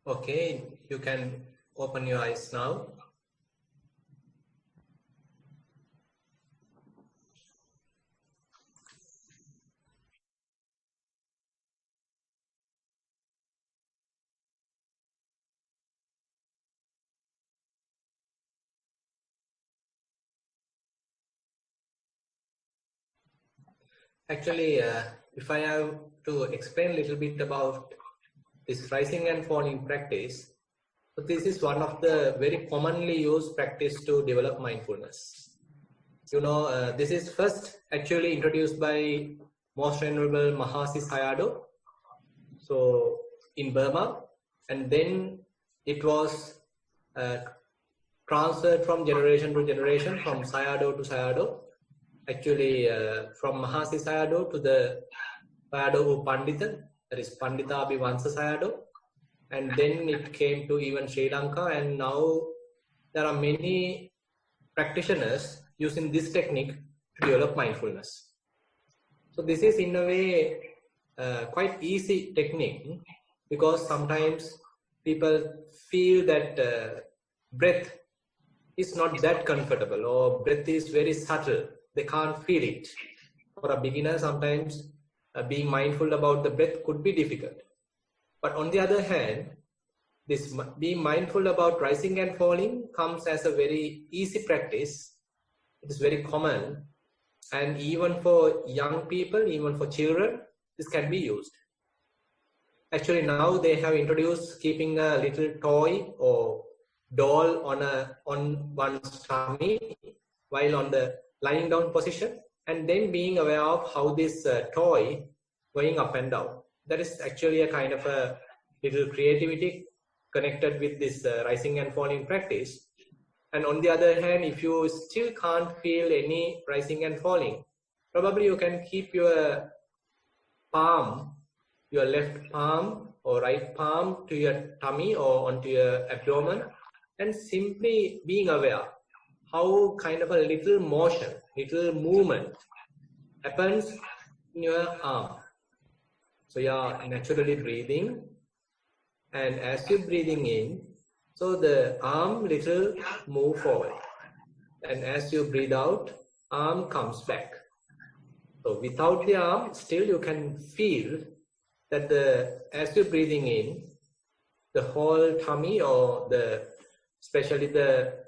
Okay, you can open your eyes now. Actually, if I have to explain a little bit about this rising and falling practice, so this is one of the very commonly used practice to develop mindfulness. You know, this is first actually introduced by Most Venerable Mahasi Sayadaw, so in Burma, and then it was transferred from generation to generation, from Sayadaw to Sayadaw. Actually, from Mahasi Sayadaw to the Sayadaw Pandita, that is Pandita Abhivansa Sayadaw, and then it came to even Sri Lanka, and now there are many practitioners using this technique to develop mindfulness. So this is in a way quite easy technique, because sometimes people feel that breath is not that comfortable, or breath is very subtle. They can't feel it. For a beginner, sometimes being mindful about the breath could be difficult. But on the other hand, this being mindful about rising and falling comes as a very easy practice. It is very common, and even for young people, even for children, this can be used. Actually, now they have introduced keeping a little toy or doll on one's tummy while on the lying down position, and then being aware of how this toy going up and down. That is actually a kind of a little creativity connected with this rising and falling practice. And on the other hand, if you still can't feel any rising and falling, probably you can keep your palm, your left palm or right palm to your tummy or onto your abdomen, and simply being aware how kind of a little motion, little movement happens in your arm. So you are naturally breathing, and as you're breathing in, so the arm little move forward, and as you breathe out, arm comes back. So without the arm, still you can feel that as you're breathing in, the whole tummy or especially the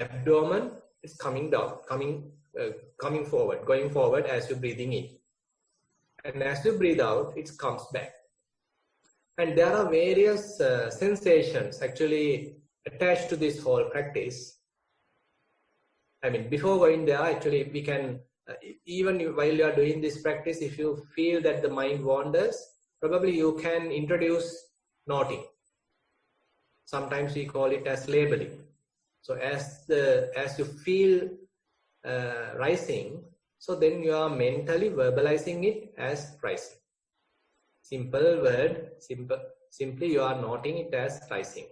abdomen is coming down, coming forward, going forward as you're breathing in. And as you breathe out, it comes back. And there are various sensations actually attached to this whole practice. I mean, before going there, actually, we can, even while you are doing this practice, if you feel that the mind wanders, probably you can introduce noting. Sometimes we call it as labeling. So as you feel rising, so then you are mentally verbalizing it as rising. Simple word, simply you are noting it as rising.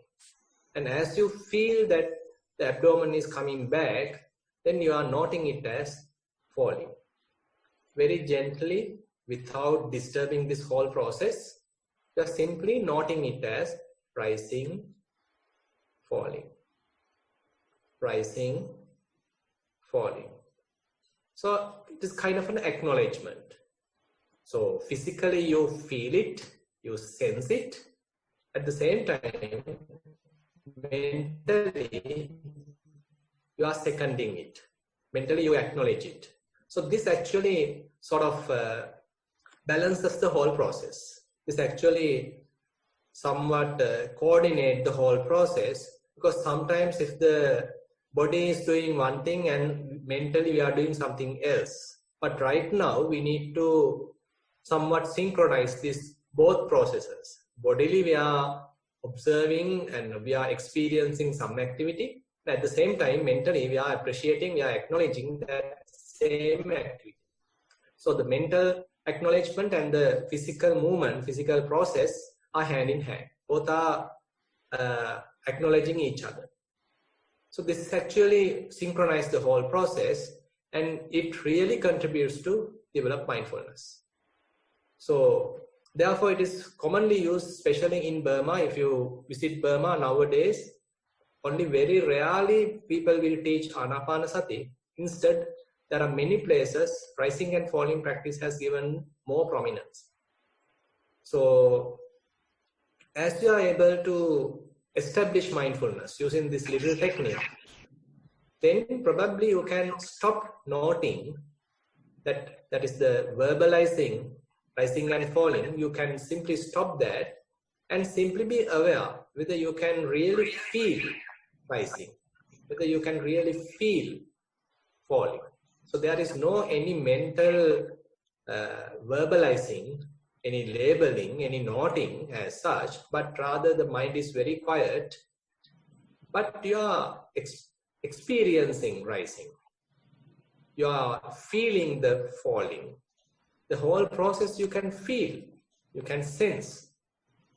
And as you feel that the abdomen is coming back, then you are noting it as falling. Very gently, without disturbing this whole process, you are simply noting it as rising, falling. Rising, falling. So it is kind of an acknowledgement. So physically you feel it, you sense it. At the same time, mentally you are seconding it. Mentally you acknowledge it. So this actually sort of balances the whole process. This actually somewhat coordinate the whole process, because sometimes if the body is doing one thing and mentally we are doing something else. But right now we need to somewhat synchronize these both processes. Bodily we are observing and we are experiencing some activity. At the same time, mentally we are appreciating, we are acknowledging that same activity. So the mental acknowledgement and the physical movement, physical process are hand in hand. Both are acknowledging each other. So this actually synchronizes the whole process, and it really contributes to develop mindfulness. So Therefore, it is commonly used, especially in Burma. If you visit Burma nowadays, only very rarely people will teach Anapanasati. Instead, there are many places rising and falling practice has given more prominence. So, as you are able to establish mindfulness using this little technique, then probably you can stop noting that is the verbalizing, rising and falling. You can simply stop that and simply be aware whether you can really feel rising, whether you can really feel falling. So there is no any mental verbalizing, any labeling, any noting as such, but rather the mind is very quiet, but you are experiencing rising. You are feeling the falling. The whole process you can feel, you can sense.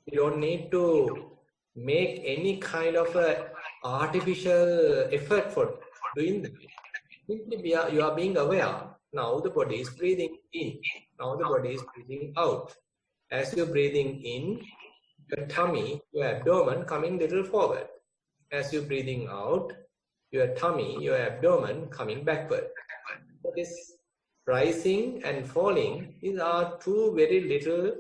You don't need to make any kind of a artificial effort for doing that. Simply you are being aware. Now the body is breathing in. Now the body is breathing out. As you're breathing in, your tummy, your abdomen coming little forward. As you're breathing out, your tummy, your abdomen coming backward. So this rising and falling, these are two very little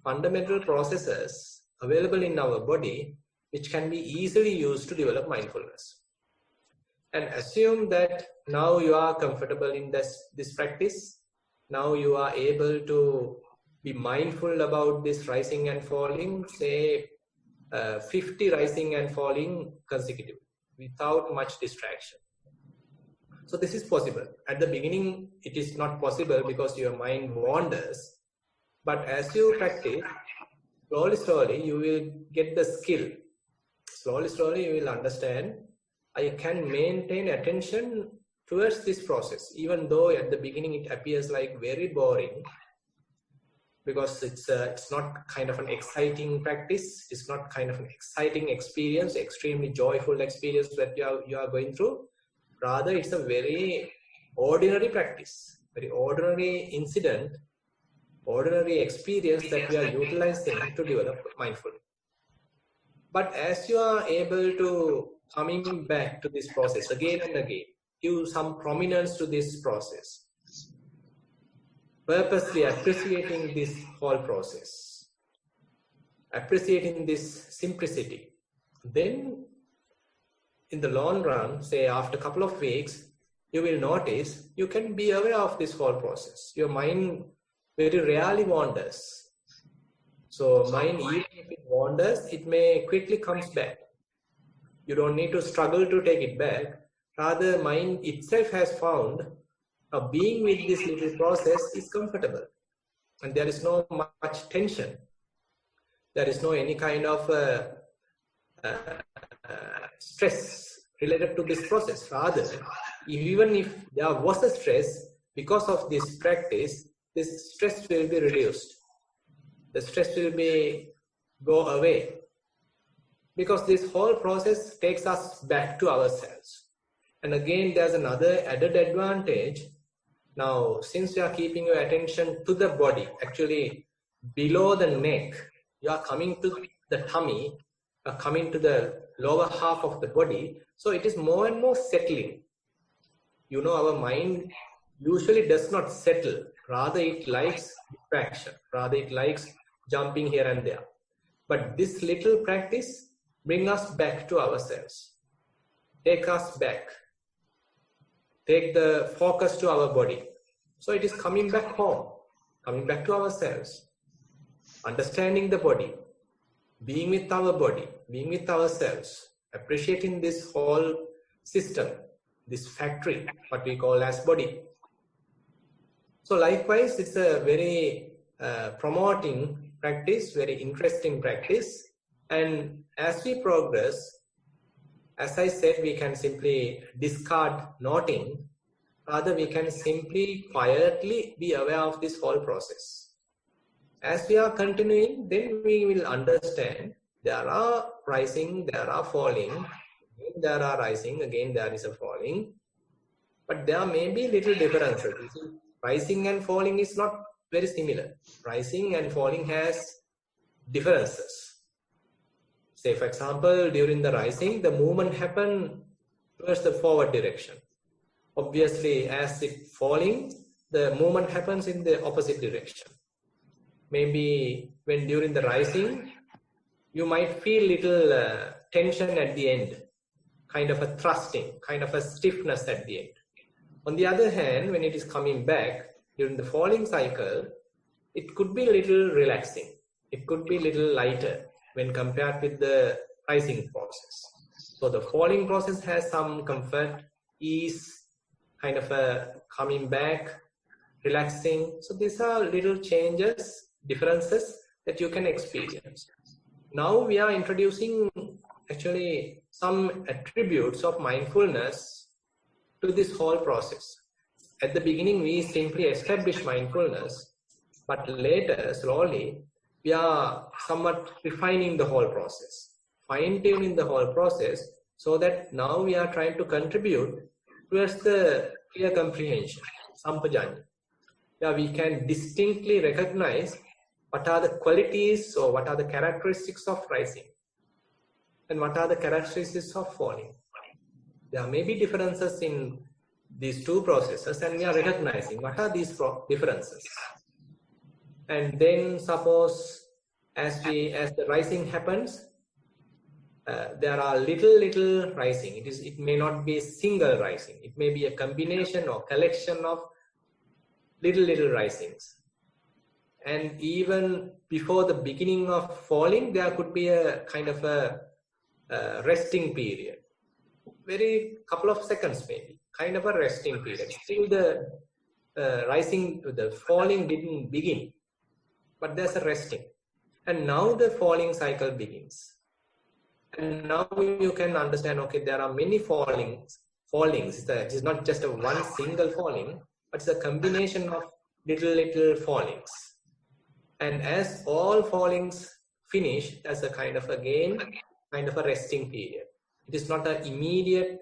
fundamental processes available in our body, which can be easily used to develop mindfulness. And assume that now you are comfortable in this practice. Now you are able to be mindful about this rising and falling, say 50 rising and falling consecutively without much distraction. So this is possible. At the beginning, it is not possible because your mind wanders. But as you practice, slowly, you will get the skill. Slowly, you will understand, I can maintain attention towards this process, even though at the beginning it appears like very boring, because it's not kind of an exciting practice. It's not kind of an exciting experience, extremely joyful experience that you are going through. Rather, it's a very ordinary practice, very ordinary incident, ordinary experience that we are utilizing to develop mindfulness. But as you are able to coming back to this process again and again, give some prominence to this process, purposely appreciating this whole process, appreciating this simplicity, then in the long run, say after a couple of weeks, you will notice you can be aware of this whole process. Your mind very rarely wanders. So mind, even if it wanders, it may quickly comes back. You don't need to struggle to take it back. Rather, mind itself has found being with this little process is comfortable. And there is no much tension. There is no any kind of stress related to this process. Rather, even if there was a stress, because of this practice, this stress will be reduced. The stress will go away. Because this whole process takes us back to ourselves. And again, there's another added advantage. Now, since you are keeping your attention to the body, actually below the neck, you are coming to the tummy, coming to the lower half of the body. So it is more and more settling. You know, our mind usually does not settle. Rather, it likes distraction. Rather, it likes jumping here and there. But this little practice brings us back to ourselves. Take us back. Take the focus to our body. So it is coming back home, coming back to ourselves, understanding the body, being with our body, being with ourselves, appreciating this whole system, this factory, what we call as body. So likewise, it's a very promoting practice, very interesting practice. And as we progress, as I said, we can simply discard noting. Rather, we can simply quietly be aware of this whole process. As we are continuing, then we will understand there are rising, there are falling, again there are rising, again there is a falling. But there may be little differences. Rising and falling is not very similar. Rising and falling has differences. Say, for example, during the rising, the movement happens towards the forward direction. Obviously, as it falling, the movement happens in the opposite direction. Maybe when during the rising, you might feel little tension at the end, kind of a thrusting, kind of a stiffness at the end. On the other hand, when it is coming back during the falling cycle, it could be a little relaxing. It could be a little lighter when compared with the rising process. So the falling process has some comfort, ease, kind of a coming back, relaxing. So these are little changes, differences that you can experience. Now we are introducing actually some attributes of mindfulness to this whole process. At the beginning, we simply establish mindfulness, but later, slowly, we are somewhat refining the whole process, fine-tuning the whole process, so that now we are trying to contribute towards the clear comprehension, sampajanya. Yeah, we can distinctly recognize what are the qualities or what are the characteristics of rising and what are the characteristics of falling. There may be differences in these two processes, and we are recognizing what are these differences. And then suppose as the rising happens, there are little rising. It may not be a single rising. It may be a combination or collection of little risings. And even before the beginning of falling, there could be a kind of a resting period. Very couple of seconds maybe, kind of a resting period. Still the rising, the falling didn't begin, but there's a resting. And now the falling cycle begins. And now you can understand, okay, there are many fallings. It is not just a one single falling, but it's a combination of little fallings. And as all fallings finish, there's a kind of again, kind of a resting period. It is not an immediate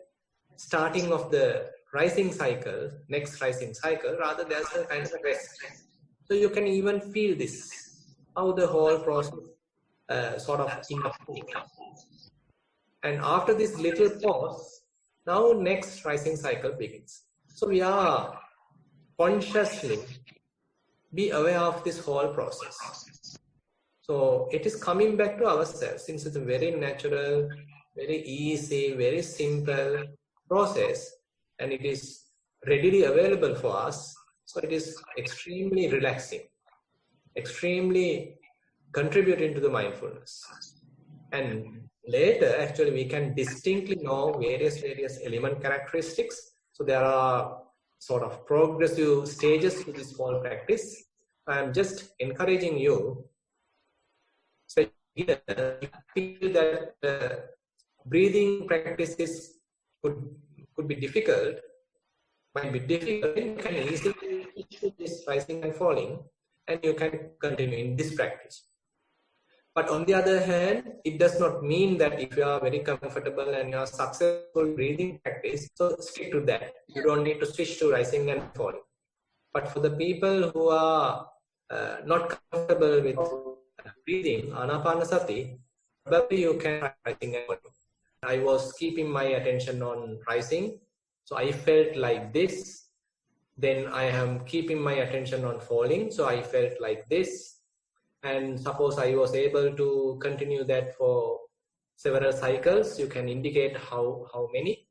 starting of the rising cycle, next rising cycle, rather there's a kind of a rest. So you can even feel this, how the whole process sort of improves. And after this little pause, now next rising cycle begins. So we are consciously be aware of this whole process. So it is coming back to ourselves, since it's a very natural, very easy, very simple process, and it is readily available for us. So it is extremely relaxing, extremely contributing to the mindfulness. And later, actually, we can distinctly know various element characteristics. So there are sort of progressive stages to this whole practice. I am just encouraging you. So here, you feel that breathing practices could be difficult, might be difficult, you can easily switch to this rising and falling, and you can continue in this practice. But on the other hand, it does not mean that if you are very comfortable and you are successful breathing practice, so stick to that. You don't need to switch to rising and falling. But for the people who are not comfortable with breathing, anapanasati, probably you can try rising and falling. I was keeping my attention on rising, so I felt like this. Then I am keeping my attention on falling, so I felt like this. And suppose I was able to continue that for several cycles, you can indicate how many.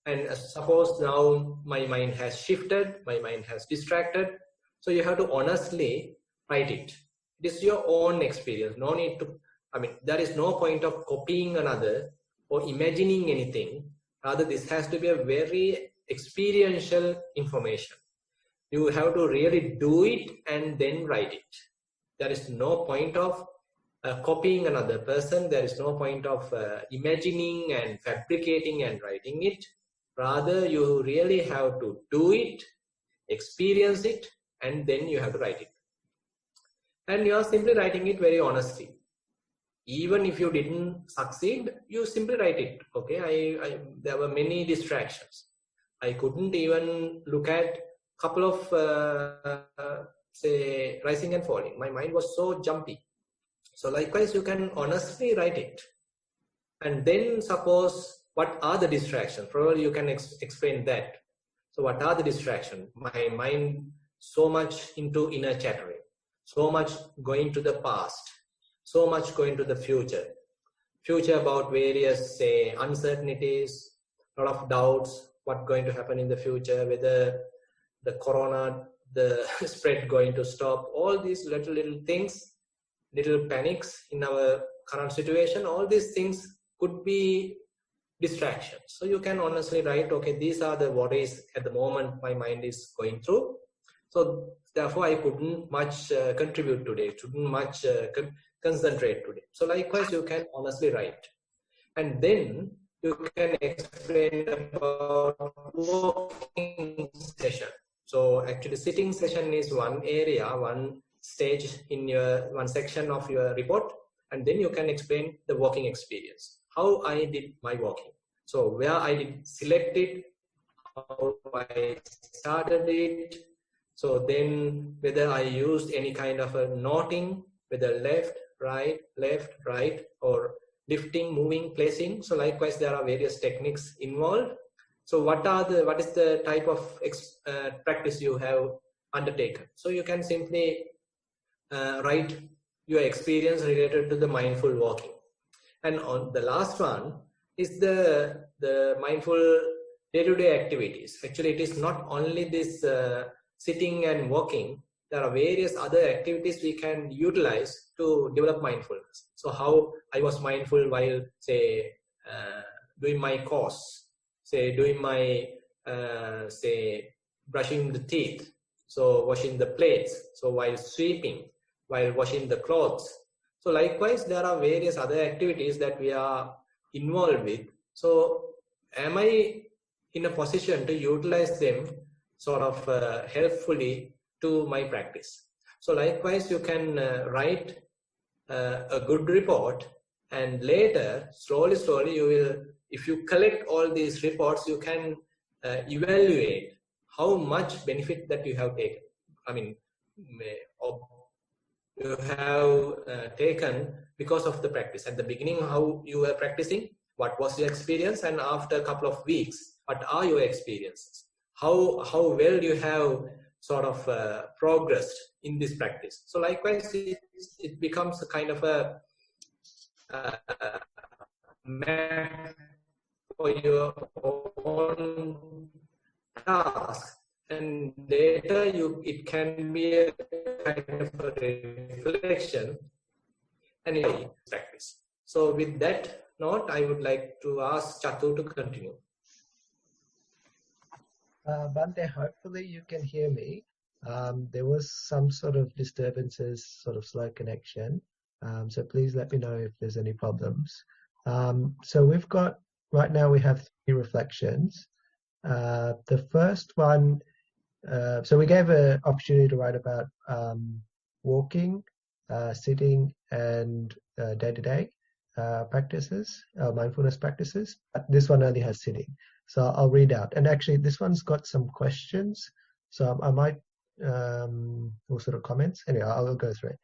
And suppose now my mind has shifted, my mind has distracted. So you have to honestly write it. It is your own experience. No need to, there is no point of copying another or imagining anything. Rather, this has to be a very experiential information. You have to really do it and then write it. There is no point of copying another person. There is no point of imagining and fabricating and writing it. Rather, you really have to do it, experience it, and then you have to write it. And you are simply writing it very honestly. Even if you didn't succeed, you simply write it. Okay, there were many distractions. I couldn't even look at a couple of say, rising and falling. My mind was so jumpy. So likewise, you can honestly write it. And then suppose, what are the distractions? Probably you can explain that. So what are the distractions? My mind so much into inner chattering, so much going to the past, so much going to the future about various, say, uncertainties, a lot of doubts, what's going to happen in the future, whether the corona, the spread going to stop, all these little things, little panics in our current situation, all these things could be distractions. So you can honestly write, okay, these are the worries at the moment my mind is going through. So therefore I couldn't much contribute today, couldn't much concentrate today. So likewise, you can honestly write. And then you can explain about walking session. So actually sitting session is one area, one stage in your, one section of your report. And then you can explain the walking experience, how I did my walking. So where I did select it, how I started it. So then whether I used any kind of a noting, whether left, right, or lifting, moving, placing. So likewise, there are various techniques involved. So what is the type of practice you have undertaken? So you can simply write your experience related to the mindful walking. And on the last one is the mindful day-to-day activities. Actually, it is not only this sitting and walking. There are various other activities we can utilize to develop mindfulness. So how I was mindful while, say, doing my course, say, doing my, say, brushing the teeth, so washing the plates, so while sweeping, while washing the clothes. So likewise, there are various other activities that we are involved with. So am I in a position to utilize them sort of helpfully to my practice? So likewise, you can write a good report, and later, slowly you will, if you collect all these reports, you can evaluate how much benefit that you have taken. I mean, you have taken because of the practice. At the beginning, how you were practicing, what was your experience, and after a couple of weeks, what are your experiences? How well you have sort of progressed in this practice. So likewise, it becomes a kind of a map for your own task, and later it can be a kind of a reflection and a practice. So with that note, I would like to ask Chatu to continue. Bante, hopefully you can hear me. There was some sort of disturbances, sort of slow connection. So please let me know if there's any problems. So we've got, right now we have 3 reflections. The first one, so we gave an opportunity to write about walking, sitting, and day-to-day practices, mindfulness practices. But this one only has sitting. So I'll read out. And actually, this one's got some questions. So I might, or sort of comments. Anyway, I'll go through it.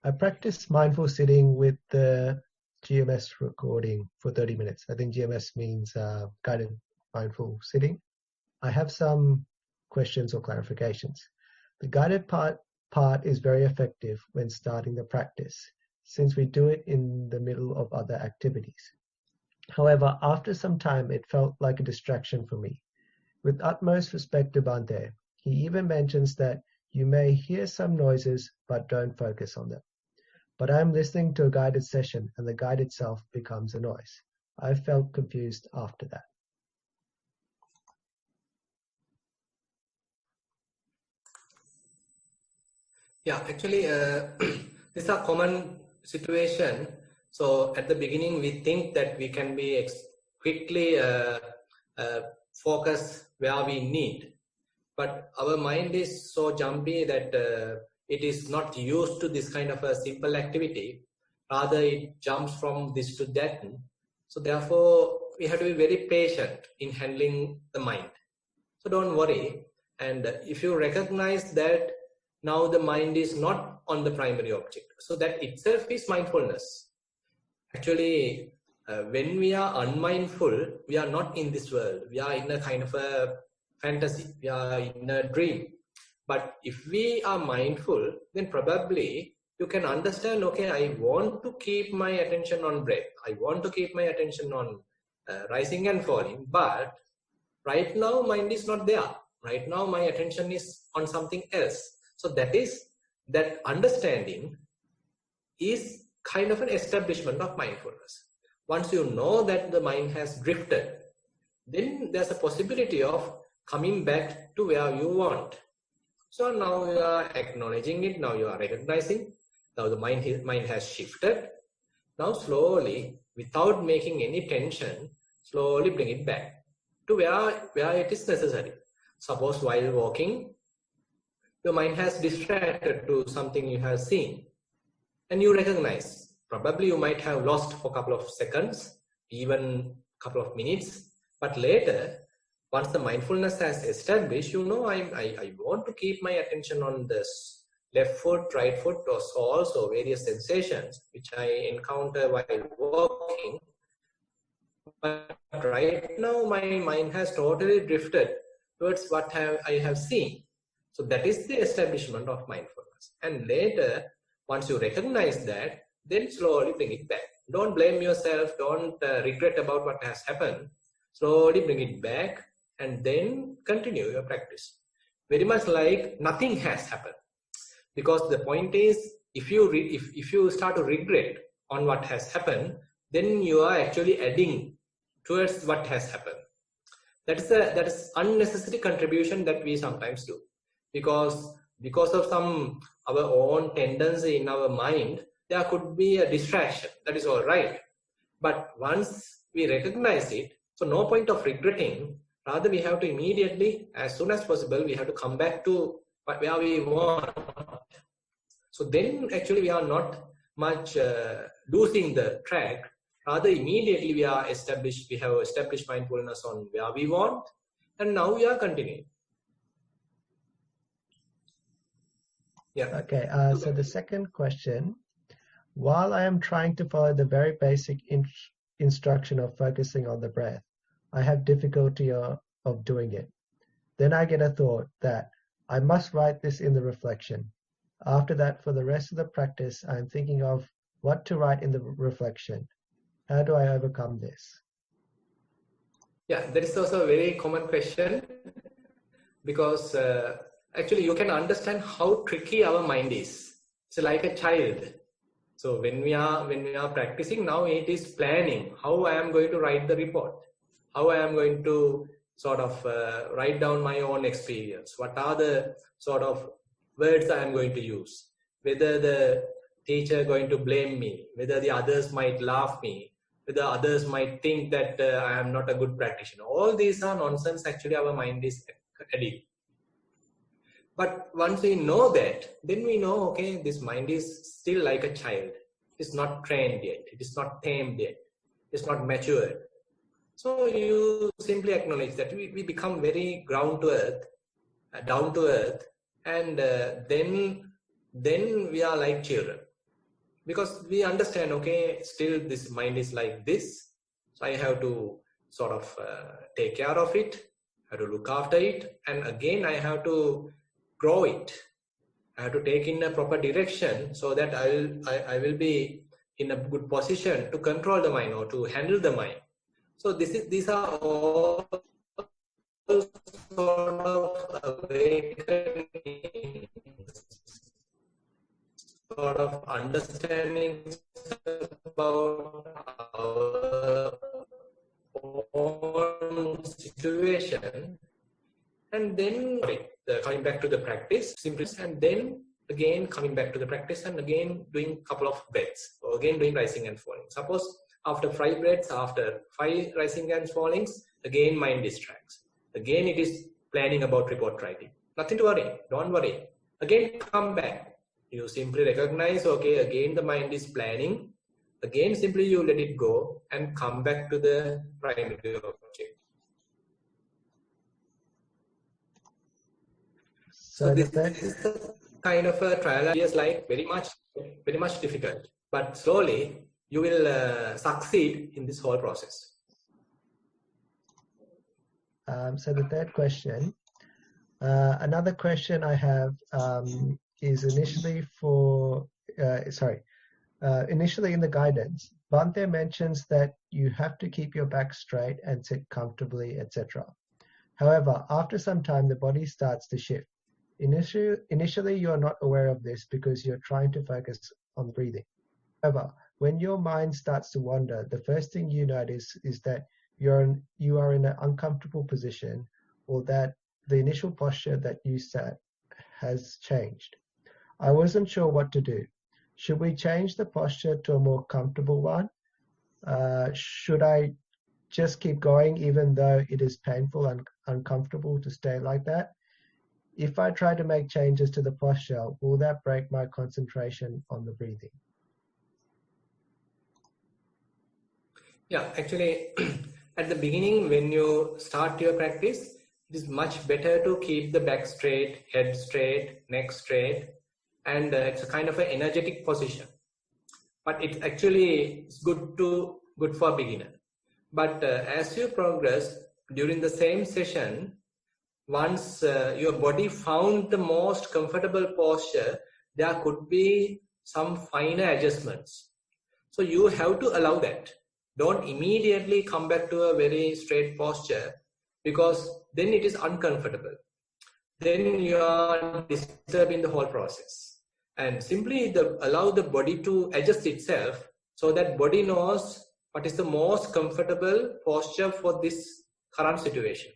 I practiced mindful sitting with the GMS recording for 30 minutes. I think GMS means guided mindful sitting. I have some questions or clarifications. The guided part is very effective when starting the practice, since we do it in the middle of other activities. However, after some time, it felt like a distraction for me. With utmost respect to Bante, he even mentions that you may hear some noises, but don't focus on them. But I'm listening to a guided session, and the guide itself becomes a noise. I felt confused after that. Yeah, actually, this is a common situation. So at the beginning, we think that we can be quickly focus where we need. But our mind is so jumpy that it is not used to this kind of a simple activity. Rather, it jumps from this to that. So therefore, we have to be very patient in handling the mind. So don't worry. And if you recognize that Now the mind is not on the primary object. So that itself is mindfulness. Actually, when we are unmindful, we are not in this world. We are in a kind of a fantasy. We are in a dream. But if we are mindful, then probably you can understand, okay, I want to keep my attention on breath. I want to keep my attention on rising and falling. But right now, mind is not there. Right now, my attention is on something else. So that understanding is kind of an establishment of mindfulness. Once you know that the mind has drifted, then there's a possibility of coming back to where you want. So now you are acknowledging it, now you are recognizing, now the mind has shifted. Now slowly, without making any tension, slowly bring it back to where it is necessary. Suppose while walking, your mind has distracted to something you have seen. And you recognize, probably you might have lost for a couple of seconds, even a couple of minutes, but later, once the mindfulness has established, you know, I want to keep my attention on this left foot, right foot, or soles, or various sensations which I encounter while walking. But right now, my mind has totally drifted towards what I have seen. So that is the establishment of mindfulness. And later, once you recognize that, then slowly bring it back. Don't blame yourself. Don't regret about what has happened. Slowly bring it back and then continue your practice. Very much like nothing has happened. Because the point is, if you start to regret on what has happened, then you are actually adding towards what has happened. That is unnecessary contribution that we sometimes do. Because of some our own tendency in our mind, there could be a distraction. That is all right. But once we recognize it, so no point of regretting. Rather, we have to immediately, as soon as possible, we have to come back to where we want. So then actually we are not much losing the track. Rather, immediately we have established mindfulness on where we want, and now we are continuing. Yeah. Okay, so the second question, while I am trying to follow the very basic instruction of focusing on the breath, I have difficulty of doing it. Then I get a thought that I must write this in the reflection. After that, for the rest of the practice, I'm thinking of what to write in the reflection. How do I overcome this? Yeah, that is also a very common question, because actually you can understand how tricky our mind is. It's like a child. So when we are practicing, now it is planning how I am going to write the report, how I am going to sort of write down my own experience, what are the sort of words I am going to use, whether the teacher going to blame me, whether the others might laugh me, whether others might think that I am not a good practitioner. All these are nonsense. Actually, our mind is adding. But once we know that, then we know, okay, this mind is still like a child. It's not trained yet. It is not tamed yet. It's not matured. So you simply acknowledge that we become very ground to earth, down to earth, and then we are like children. Because we understand, okay, still this mind is like this. So I have to sort of take care of it. I have to look after it. And again, I have to grow it. I have to take in a proper direction so that I will be in a good position to control the mind or to handle the mind. So these are all sort of awakening, sort of understanding about our own situation, and then coming back to the practice, simply, and then again coming back to the practice, and again doing a couple of breaths, or again doing rising and falling. Suppose after 5 breaths, after 5 rising and fallings, again mind distracts. Again it is planning about report writing. Nothing to worry. Don't worry. Again come back. You simply recognize, okay, again the mind is planning. Again, simply you let it go and come back to the primary object. So this is kind of a trial is like very much difficult, but slowly you will succeed in this whole process. So the third question, another question I have is initially in the guidance, Bhante mentions that you have to keep your back straight and sit comfortably, etc. However, after some time, the body starts to shift. Initially, you are not aware of this because you're trying to focus on breathing. However, when your mind starts to wander, the first thing you notice is that you are in an uncomfortable position, or that the initial posture that you sat has changed. I wasn't sure what to do. Should we change the posture to a more comfortable one? Should I just keep going even though it is painful and uncomfortable to stay like that? If I try to make changes to the posture, will that break my concentration on the breathing? Yeah, actually, at the beginning, when you start your practice, it is much better to keep the back straight, head straight, neck straight, and it's a kind of an energetic position. But it actually is good for beginner. But as you progress during the same session, once your body found the most comfortable posture, there could be some finer adjustments. So you have to allow that. Don't immediately come back to a very straight posture, because then it is uncomfortable. Then you are disturbing the whole process. And simply allow the body to adjust itself, so that body knows what is the most comfortable posture for this current situation.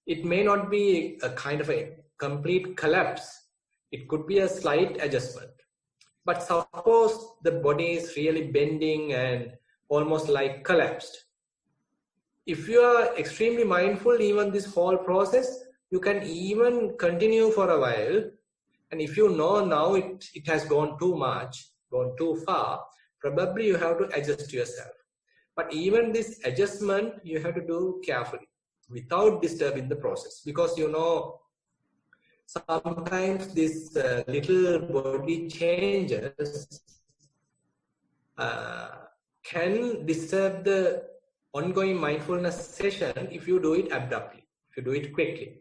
It may not be a kind of a complete collapse. It could be a slight adjustment. But suppose the body is really bending and almost like collapsed. If you are extremely mindful, even this whole process, you can even continue for a while. And if you know now it has gone too much, gone too far, probably you have to adjust yourself. But even this adjustment, you have to do carefully without disturbing the process. Because you know, sometimes this little body changes can disturb the ongoing mindfulness session if you do it abruptly, if you do it quickly.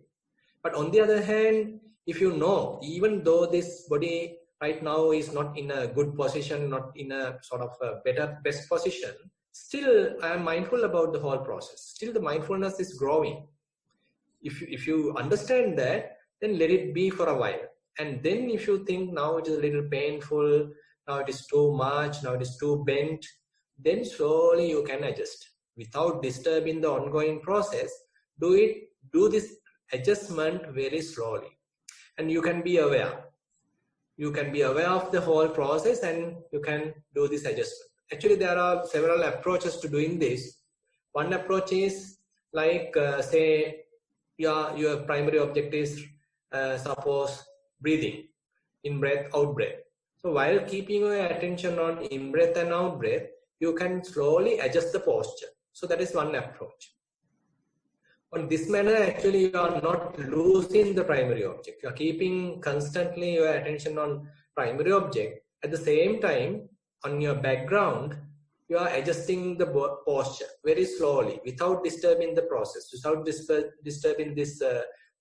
But on the other hand, if you know, even though this body right now is not in a good position, not in a sort of a best position, still I am mindful about the whole process. Still the mindfulness is growing. If you understand that, then let it be for a while. And then if you think now it is a little painful, now it is too much, now it is too bent, then slowly you can adjust without disturbing the ongoing process. Do this adjustment very slowly, and you can be aware. You can be aware of the whole process, and you can do this adjustment. Actually, there are several approaches to doing this. One approach is like, say, your primary object is, suppose, breathing, in breath, out breath. So while keeping your attention on in breath and out breath, you can slowly adjust the posture. So that is one approach. On this manner, actually, you are not losing the primary object. You are keeping constantly your attention on primary object. At the same time, on your background, you are adjusting the posture very slowly without disturbing the process, without disturbing this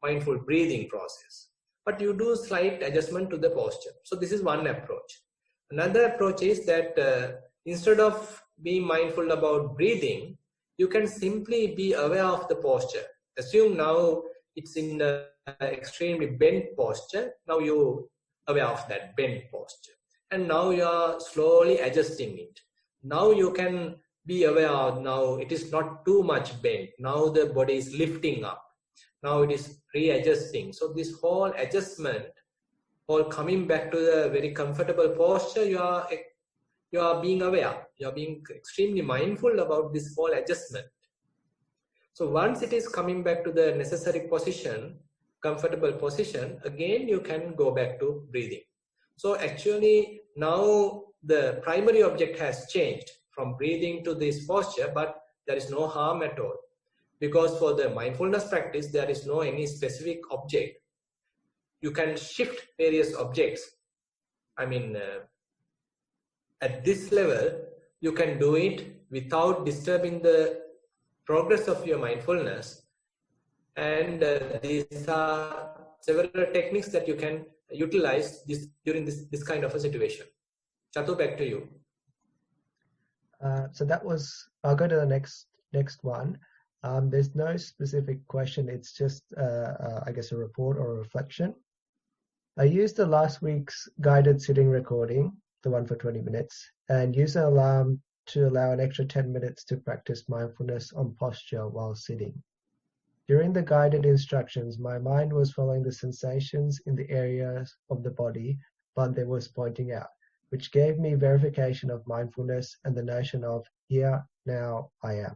mindful breathing process. But you do slight adjustment to the posture. So this is one approach. Another approach is that instead of being mindful about breathing, you can simply be aware of the posture. Assume now it's in an extremely bent posture. Now you're aware of that bent posture. And now you are slowly adjusting it. Now you can be aware of, now it is not too much bent. Now the body is lifting up. Now it is readjusting. So this whole adjustment, whole coming back to the very comfortable posture, you are being aware. You are being extremely mindful about this whole adjustment. So once it is coming back to the necessary position, comfortable position, again you can go back to breathing. So actually now the primary object has changed from breathing to this posture, but there is no harm at all. Because for the mindfulness practice, there is no any specific object. you can shift various objects. I mean, at this level, you can do it without disturbing the progress of your mindfulness. And these are several techniques that you can utilize during this kind of a situation. Chatu, back to you. So that was, I'll go to the next one. There's no specific question. It's just, I guess, a report or a reflection. I used the last week's guided sitting recording, the one for 20 minutes, and used an alarm to allow an extra 10 minutes to practice mindfulness on posture while sitting. During the guided instructions, my mind was following the sensations in the areas of the body Bande was pointing out, which gave me verification of mindfulness and the notion of here, now, I am.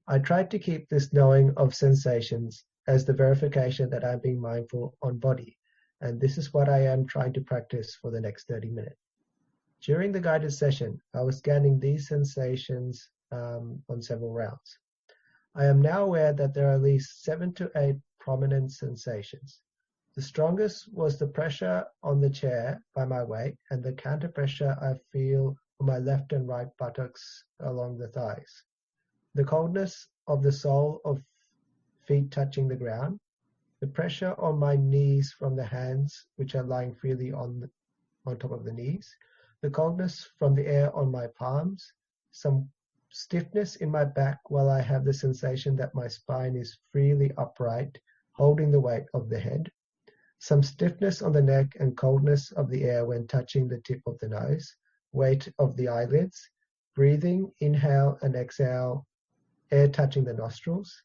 I tried to keep this knowing of sensations as the verification that I'm being mindful on body, and this is what I am trying to practice for the next 30 minutes. During the guided session, I was scanning these sensations on several rounds. I am now aware that there are at least 7 to 8 prominent sensations. The strongest was the pressure on the chair by my weight and the counter pressure I feel on my left and right buttocks along the thighs. The coldness of the sole of feet touching the ground, the pressure on my knees from the hands which are lying freely on top of the knees, the coldness from the air on my palms, some stiffness in my back while I have the sensation that my spine is freely upright, holding the weight of the head, some stiffness on the neck and coldness of the air when touching the tip of the nose, weight of the eyelids, breathing, inhale and exhale, air touching the nostrils.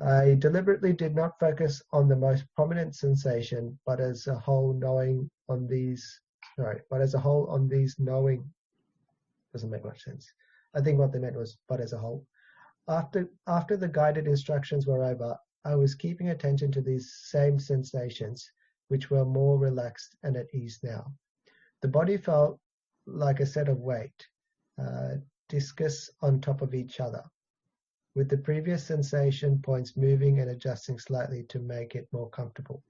I deliberately did not focus on the most prominent sensation, but as a whole knowing on these, knowing doesn't make much sense. I think what they meant was, but as a whole. After the guided instructions were over, I was keeping attention to these same sensations, which were more relaxed and at ease now. The body felt like a set of weight, discus on top of each other, with the previous sensation points moving and adjusting slightly to make it more comfortable.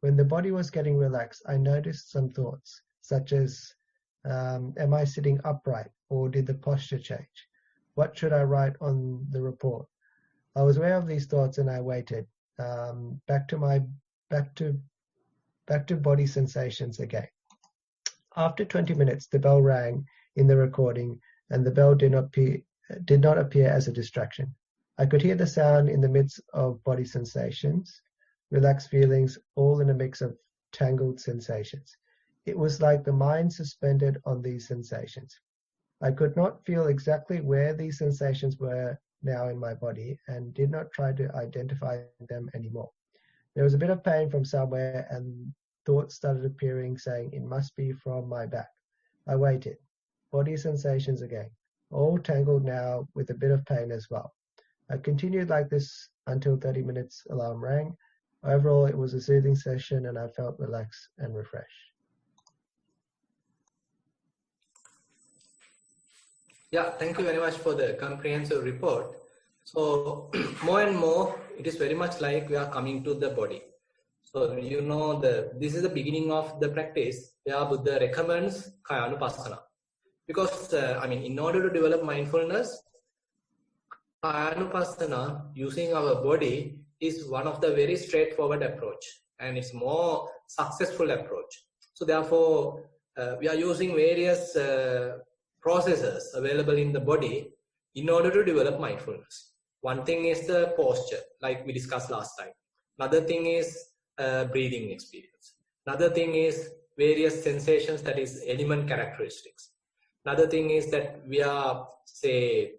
When the body was getting relaxed, I noticed some thoughts, such as, am I sitting upright, or did the posture change? What should I write on the report? I was aware of these thoughts and I waited. Back to body sensations again. After 20 minutes, the bell rang in the recording, and the bell did not appear as a distraction. I could hear the sound in the midst of body sensations, relaxed feelings, all in a mix of tangled sensations. It was like the mind suspended on these sensations. I could not feel exactly where these sensations were now in my body and did not try to identify them anymore. There was a bit of pain from somewhere and thoughts started appearing saying it must be from my back. I waited. Body sensations again, all tangled now with a bit of pain as well. I continued like this until 30 minutes alarm rang. Overall, it was a soothing session and I felt relaxed and refreshed. Yeah, thank you very much for the comprehensive report. So more and more, it is very much like we are coming to the body. So you know, this is the beginning of the practice where Buddha recommends Kayanupassana. Because in order to develop mindfulness, Kayanupassana using our body is one of the very straightforward approach, and it's more successful approach. So therefore, we are using various processes available in the body in order to develop mindfulness. One thing is the posture, like we discussed last time. Another thing is breathing experience. Another thing is various sensations, that is element characteristics. Another thing is that we are, say,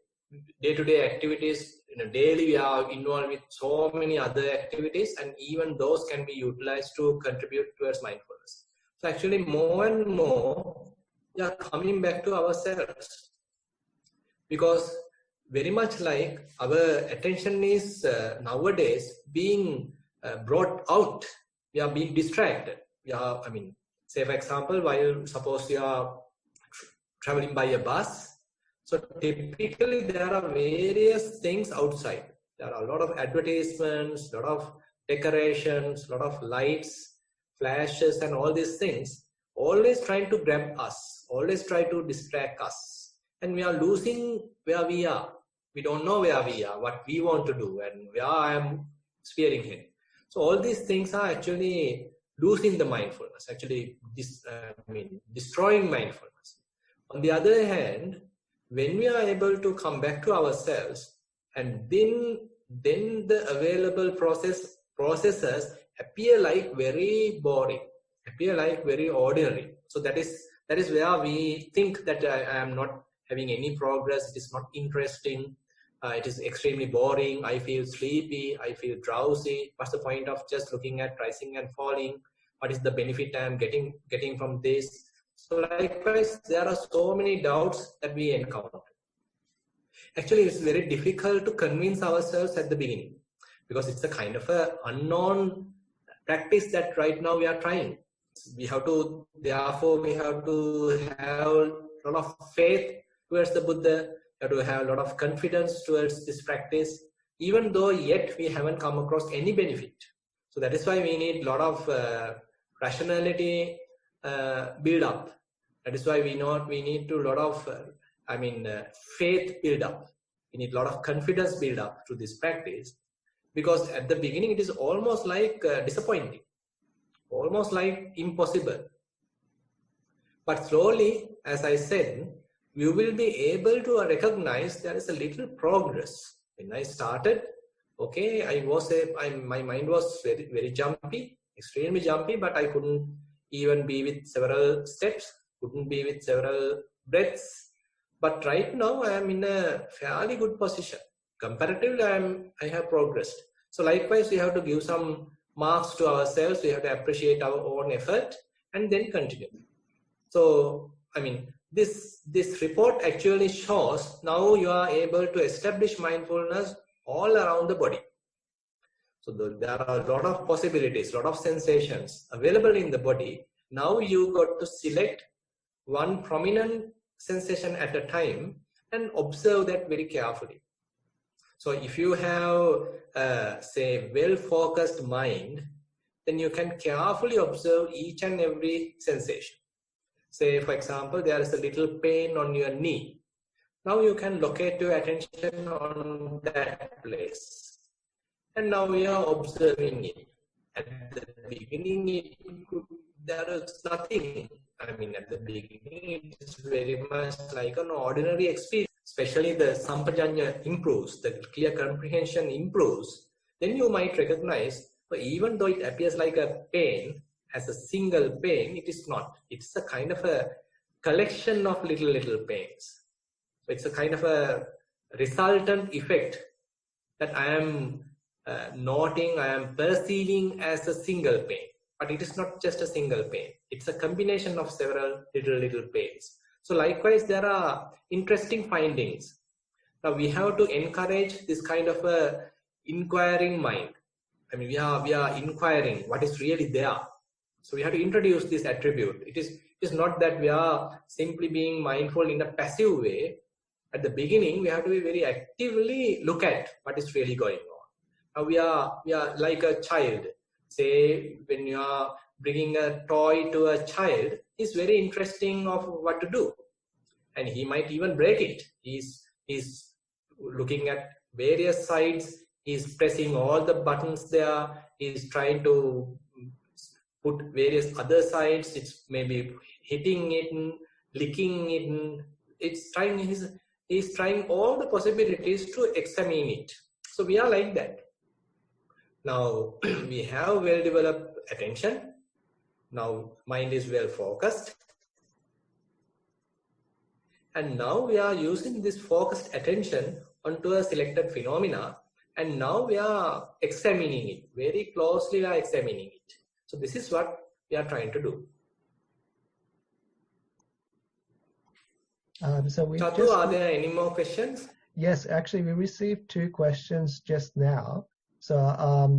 day-to-day activities, daily we are involved with so many other activities, and even those can be utilized to contribute towards mindfulness. So actually more and more we are coming back to ourselves, because very much like our attention is nowadays being brought out. We are being distracted. We are, say for example, while suppose you are traveling by a bus, so typically there are various things outside. There are a lot of advertisements, a lot of decorations, a lot of lights, flashes and all these things, always trying to grab us, always try to distract us. And we are losing where we are. We don't know where we are, what we want to do, and where I am spearing in. So all these things are actually losing the mindfulness, actually destroying mindfulness. On the other hand, when we are able to come back to ourselves, and then the available processes appear like very boring, appear like very ordinary. So that is where we think that I am not having any progress, it is not interesting, it is extremely boring, I feel sleepy, I feel drowsy. What's the point of just looking at rising and falling? What is the benefit I am getting from this? So likewise, there are so many doubts that we encounter. Actually, it's very difficult to convince ourselves at the beginning, because it's a kind of a unknown practice that right now we are trying. Therefore we have to have a lot of faith towards the Buddha, we have to have a lot of confidence towards this practice, even though yet we haven't come across any benefit. So that is why we need a lot of rationality build up. That is why we need to a lot of faith build up. We need a lot of confidence build up to this practice, because at the beginning it is almost like disappointing, almost like impossible. But slowly, as I said, we will be able to recognize there is a little progress. When I started, okay, my mind was very, very jumpy, extremely jumpy, but I couldn't even be with several steps, couldn't be with several breaths. But right now I am in a fairly good position. Comparatively, I have progressed. So likewise, we have to give some marks to ourselves. We have to appreciate our own effort and then continue. So, this report actually shows now you are able to establish mindfulness all around the body. So there are a lot of possibilities, a lot of sensations available in the body. Now you got to select one prominent sensation at a time and observe that very carefully. So if you have, say, well-focused mind, then you can carefully observe each and every sensation. Say, for example, there is a little pain on your knee. Now you can locate your attention on that place. And now we are observing it. At the beginning, there is nothing. At the beginning, it is very much like an ordinary experience. Especially the sampajanya improves, the clear comprehension improves. Then you might recognize, even though it appears like a pain, as a single pain, it is not. It's a kind of a collection of little pains. So it's a kind of a resultant effect that I am noting, I am perceiving as a single pain. But it is not just a single pain. It's a combination of several little pains. So likewise, there are interesting findings. Now we have to encourage this kind of a inquiring mind. We are inquiring what is really there. So we have to introduce this attribute. It is not that we are simply being mindful in a passive way. At the beginning, we have to be very actively look at what is really going on. Now we are like a child. Say when you are bringing a toy to a child, it's very interesting of what to do, and he might even break it. He's looking at various sides. He's pressing all the buttons there. He's trying to put various other sides. It's maybe hitting it, licking it. He's trying all the possibilities to examine it. So we are like that. Now we have well-developed attention. Now mind is well focused. And now we are using this focused attention onto a selected phenomena. And now we are examining it. Very closely we are examining it. So this is what we are trying to do. Chatu, are there any more questions? Yes, actually we received 2 questions just now. So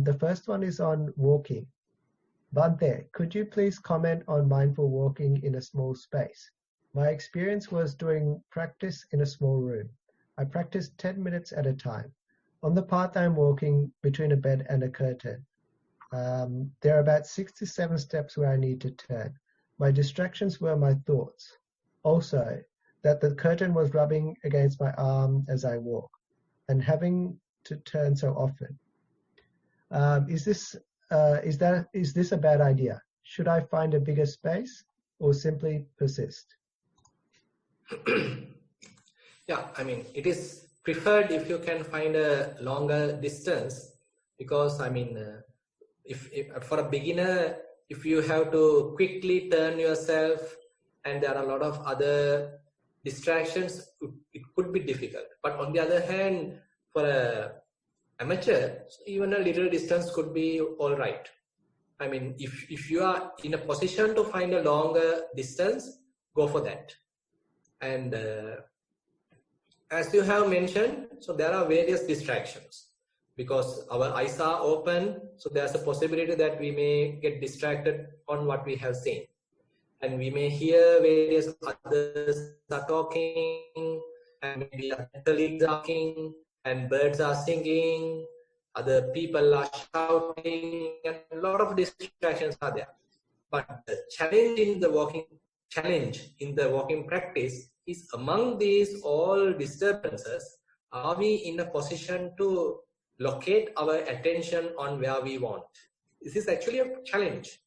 the first one is on walking. Bhante, could you please comment on mindful walking in a small space? My experience was doing practice in a small room. I practiced 10 minutes at a time. On the path I'm walking between a bed and a curtain. There are about 6 to 7 steps where I need to turn. My distractions were my thoughts. Also, that the curtain was rubbing against my arm as I walk, and having to turn so often. Is this a bad idea? Should I find a bigger space or simply persist? Yeah, I mean, it is preferred if you can find a longer distance, because I mean, if for a beginner, if you have to quickly turn yourself and there are a lot of other distractions, it could be difficult. But on the other hand, for a amateur, even a little distance could be all right. I mean, if you are in a position to find a longer distance, go for that. And as you have mentioned, so there are various distractions because our eyes are open, so there's a possibility that we may get distracted on what we have seen, and we may hear various others are talking, and maybe our colleagues are talking, and birds are singing, other people are shouting, and a lot of distractions are there. But the challenge in the walking practice is, among these all disturbances, are we in a position to locate our attention on where we want? This is actually a challenge.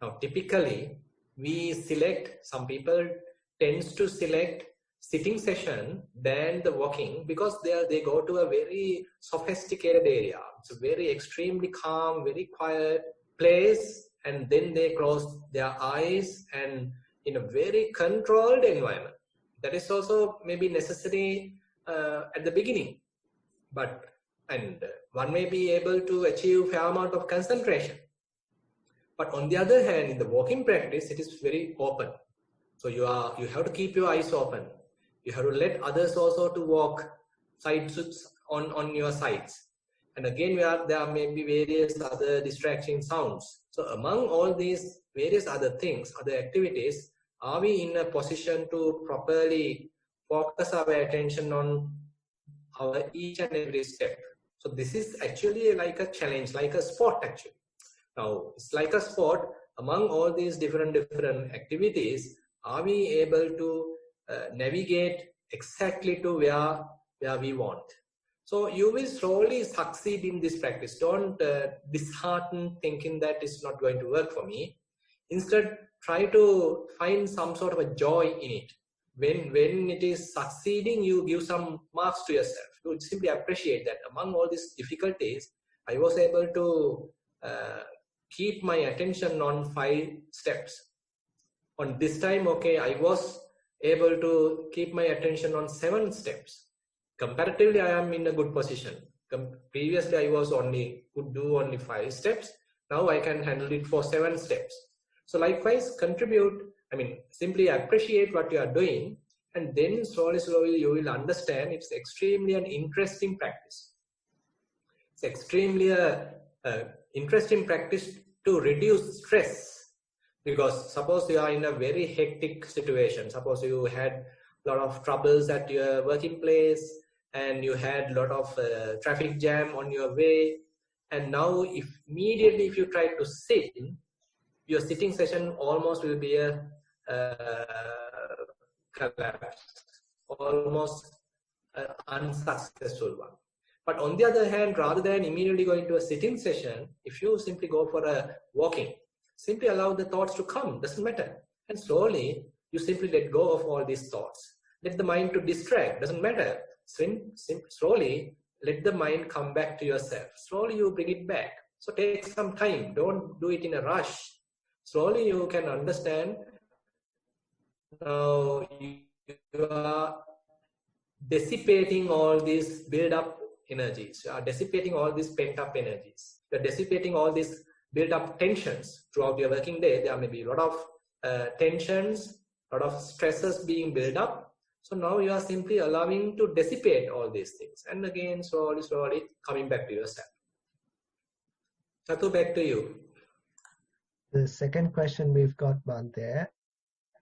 Now, typically, some people tends to select sitting session than the walking, because they go to a very sophisticated area. It's a very extremely calm, very quiet place, and then they close their eyes and in a very controlled environment. That is also maybe necessary at the beginning, and one may be able to achieve fair amount of concentration. But on the other hand, in the walking practice, it is very open. So you have to keep your eyes open. You have to let others also to walk sides on your sides. And again, there may be various other distraction sounds. So among all these various other things, other activities, are we in a position to properly focus our attention on our each and every step? So this is actually like a challenge, like a sport actually. Now, it's like a sport. Among all these different activities, are we able to navigate exactly to where we want? So you will slowly succeed in this practice. Don't dishearten thinking that it's not going to work for me. Instead, try to find some sort of a joy in it. When it is succeeding, you give some marks to yourself. You simply appreciate that among all these difficulties, I was able to keep my attention on 5 steps. On this time, okay, I was able to keep my attention on 7 steps. Comparatively, I am in a good position. Previously, I could do only 5 steps. Now I can handle it for 7 steps. So likewise, simply appreciate what you are doing, and then slowly you will understand it's extremely an interesting practice. It's extremely interesting practice to reduce stress. Because suppose you are in a very hectic situation, suppose you had a lot of troubles at your working place, and you had a lot of traffic jam on your way, and now immediately if you try to sit, your sitting session almost will be a collapse, almost an unsuccessful one. But on the other hand, rather than immediately going to a sitting session, if you simply go for a walking, simply allow the thoughts to come, doesn't matter. And slowly, you simply let go of all these thoughts. Let the mind to distract, doesn't matter. Slowly, let the mind come back to yourself. Slowly, you bring it back. So take some time. Don't do it in a rush. Slowly, you can understand. Now, you are dissipating all these build-up energies. You are dissipating all these pent-up energies. You are dissipating all these build-up tensions throughout your working day. There may be a lot of tensions, a lot of stresses being built up. So now you are simply allowing to dissipate all these things. And again, slowly coming back to yourself. Chatu, back to you. The second question we've got one there.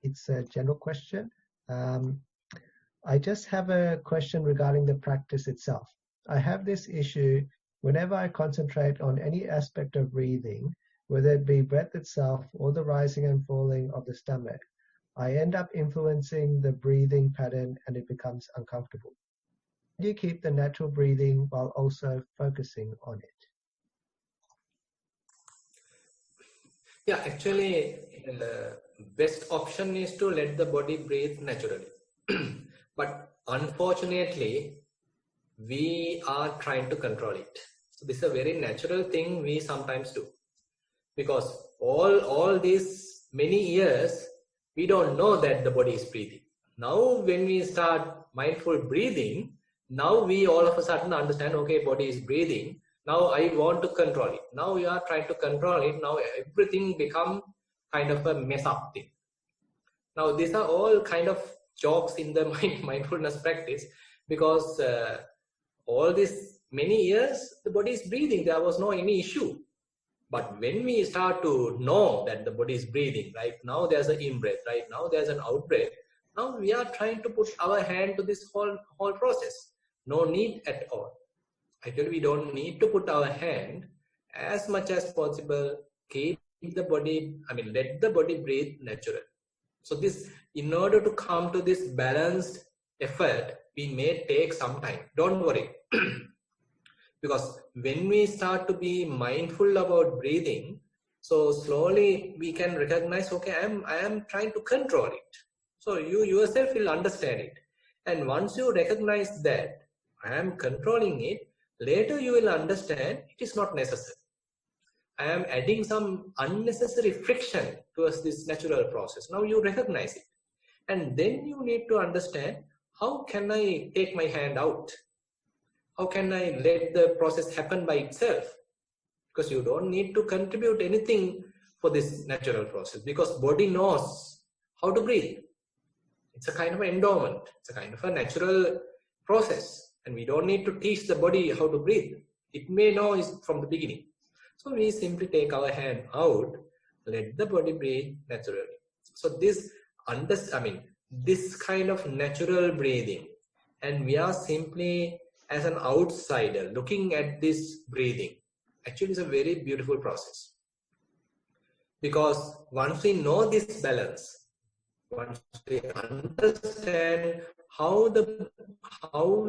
It's a general question. I just have a question regarding the practice itself. I have this issue whenever I concentrate on any aspect of breathing, whether it be breath itself or the rising and falling of the stomach, I end up influencing the breathing pattern and it becomes uncomfortable. You keep the natural breathing while also focusing on it. Yeah, actually, the best option is to let the body breathe naturally. But unfortunately, we are trying to control it. So this is a very natural thing we sometimes do. Because all these many years, we don't know that the body is breathing. Now, when we start mindful breathing, now we all of a sudden understand, okay, body is breathing. Now I want to control it. Now we are trying to control it. Now everything become kind of a mess up thing. Now these are all kind of jokes in the mindfulness practice, because all these many years the body is breathing. There was no any issue. But when we start to know that the body is breathing, right now there's an in-breath, right now there's an out-breath, now we are trying to put our hand to this whole process. No need at all. Actually, we don't need to put our hand. As much as possible, keep the body, let the body breathe naturally. So this, in order to come to this balanced effort, we may take some time. Don't worry. Because when we start to be mindful about breathing, so slowly we can recognize, okay, I am trying to control it. So you yourself will understand it. And once you recognize that I am controlling it, later you will understand it is not necessary. I am adding some unnecessary friction towards this natural process. Now you recognize it. And then you need to understand, how can I take my hand out? How can I let the process happen by itself? Because you don't need to contribute anything for this natural process, because body knows how to breathe. It's a kind of an endowment. It's a kind of a natural process. And we don't need to teach the body how to breathe. It may know it from the beginning. So we simply take our hand out, let the body breathe naturally. So this kind of natural breathing, and we are simply as an outsider looking at this breathing, actually is a very beautiful process. Because once we know this balance, once we understand how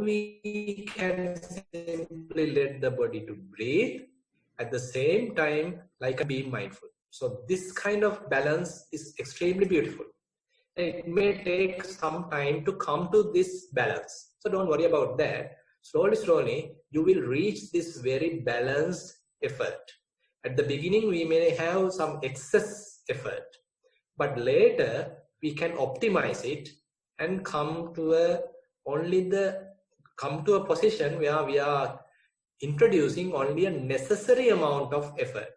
we can simply let the body to breathe, at the same time, like being mindful. So this kind of balance is extremely beautiful. It may take some time to come to this balance. So don't worry about that. Slowly, you will reach this very balanced effort. At the beginning, we may have some excess effort, but later we can optimize it and come to a position where we are introducing only a necessary amount of effort.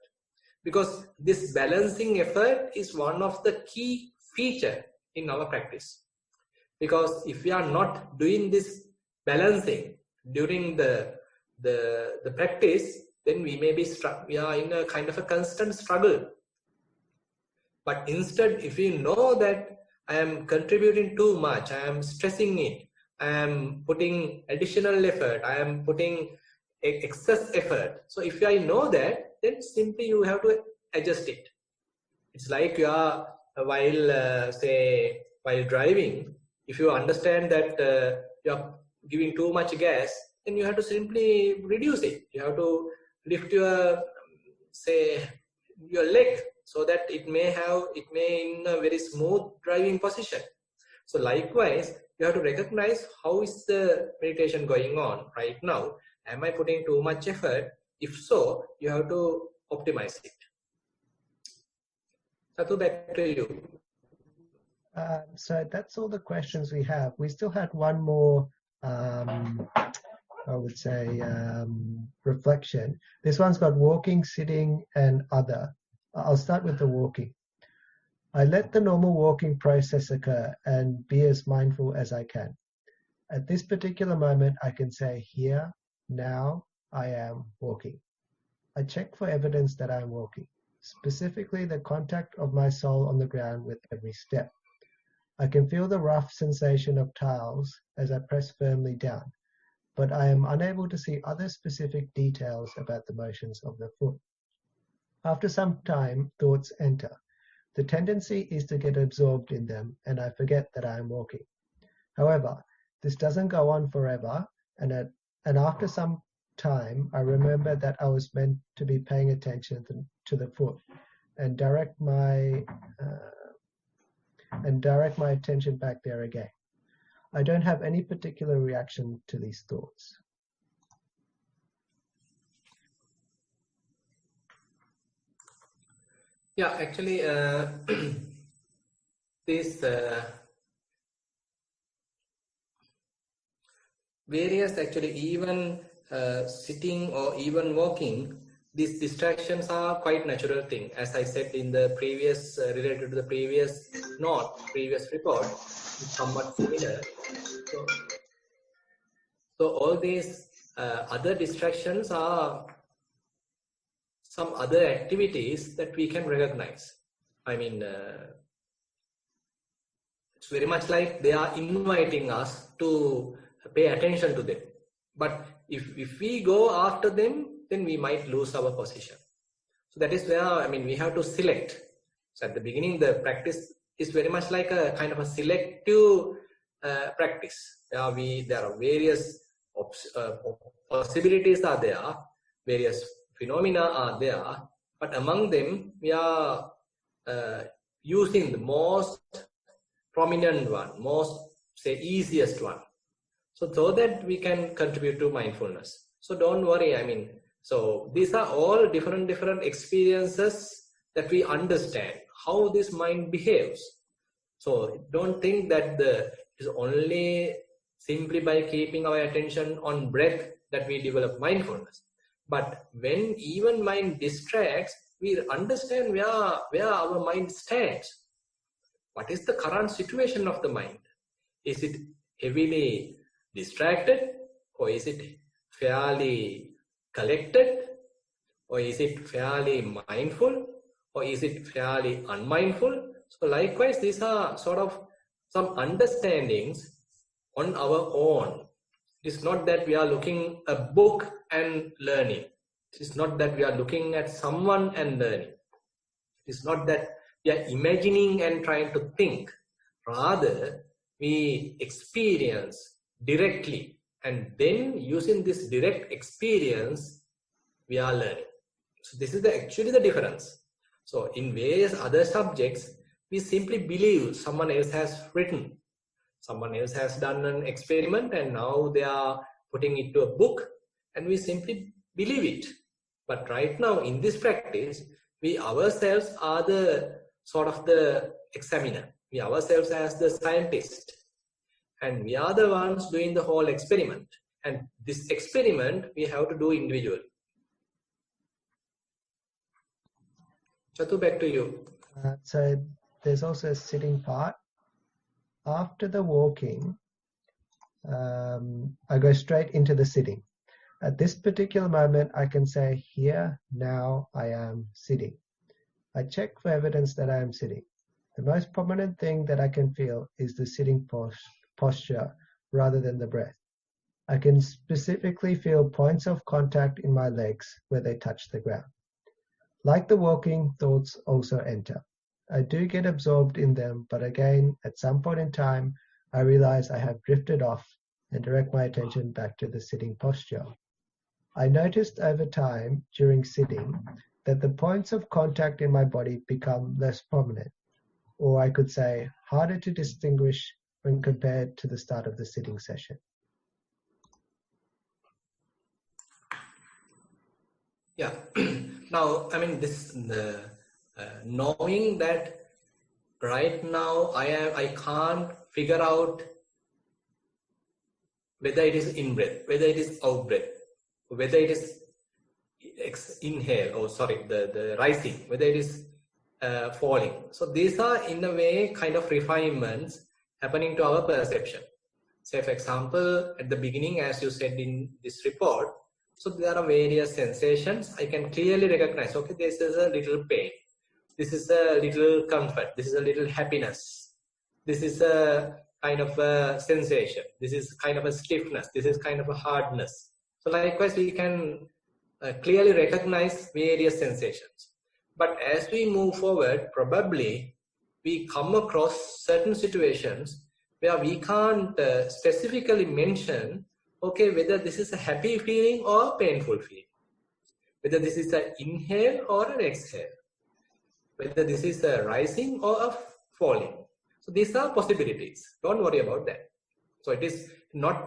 Because this balancing effort is one of the key features in our practice. Because if we are not doing this balancing during the practice, then we may be we are in a kind of a constant struggle. But instead, if we know that I am contributing too much, I am stressing it, I am putting additional effort, I am putting excess effort. So if I know that, then simply you have to adjust it. It's like you are while driving, if you understand that you are giving too much gas, then you have to simply reduce it. You have to lift your leg so that it may in a very smooth driving position. So likewise, you have to recognize how is the meditation going on right now. Am I putting too much effort? If so, you have to optimize it. Satu, back to you. So that's all the questions we have. We still had one more, I would say, reflection. This one's got walking, sitting, and other. I'll start with the walking. I let the normal walking process occur and be as mindful as I can. At this particular moment, I can say, here, now, I am walking. I check for evidence that I am walking, specifically the contact of my sole on the ground with every step. I can feel the rough sensation of tiles as I press firmly down. but I am unable to see other specific details about the motions of the foot. After some time, thoughts enter. The tendency is to get absorbed in them, and I forget that I am walking. However, this doesn't go on forever, and after some time, I remember that I was meant to be paying attention to the foot and direct my attention back there again. I don't have any particular reaction to these thoughts. Yeah, actually, this various, actually, even sitting or even walking, these distractions are quite natural thing. As I said in the previous, related to the previous report, it's somewhat similar. So all these other distractions are some other activities that we can recognize. I mean, it's very much like they are inviting us to pay attention to them. But if we go after them, then we might lose our position. So that is where, I mean, we have to select. So at the beginning, the practice is very much like a kind of a selective practice. There are various possibilities are there, various phenomena are there, but among them, we are using the most prominent one, most, say, easiest one. So that we can contribute to mindfulness. So don't worry, I mean, so these are all different experiences that we understand how this mind behaves. So don't think that it's only simply by keeping our attention on breath that we develop mindfulness. But when even mind distracts, we understand where our mind stands. What is the current situation of the mind? Is it heavily distracted, or is it fairly collected, or is it fairly mindful, or is it fairly unmindful? So likewise, these are sort of some understandings on our own. It's not that we are looking a book and learning. It's not that we are looking at someone and learning. It's not that we are imagining and trying to think. Rather, we experience directly, and then using this direct experience, we are learning. So this is actually the difference. So in various other subjects, we simply believe someone else has written. Someone else has done an experiment and now they are putting it to a book, and we simply believe it. But right now in this practice, we ourselves are the sort of the examiner. We ourselves as the scientist. And we are the ones doing the whole experiment. And this experiment we have to do individually. Chatu, back to you. So there's also a sitting part. After the walking, I go straight into the sitting. At this particular moment, I can say, here, now, I am sitting. I check for evidence that I am sitting. The most prominent thing that I can feel is the sitting posture rather than the breath. I can specifically feel points of contact in my legs where they touch the ground. Like the walking, thoughts also enter. I do get absorbed in them, but again, at some point in time, I realize I have drifted off and direct my attention back to the sitting posture. I noticed over time during sitting that the points of contact in my body become less prominent, or I could say harder to distinguish when compared to the start of the sitting session. Yeah. Now, I mean, knowing that right now I can't figure out whether it is in breath, whether it is out breath, whether it is the rising, whether it is falling. So these are in a way kind of refinements happening to our perception. Say for example, at the beginning, as you said in this report, so there are various sensations. I can clearly recognize, okay, this is a little pain. This is a little comfort. This is a little happiness. This is a kind of a sensation. This is kind of a stiffness. This is kind of a hardness. So likewise, we can clearly recognize various sensations. But as we move forward, probably we come across certain situations where we can't specifically mention, okay, whether this is a happy feeling or a painful feeling, whether this is an inhale or an exhale, whether this is a rising or a falling. So these are possibilities. Don't worry about that. So it is not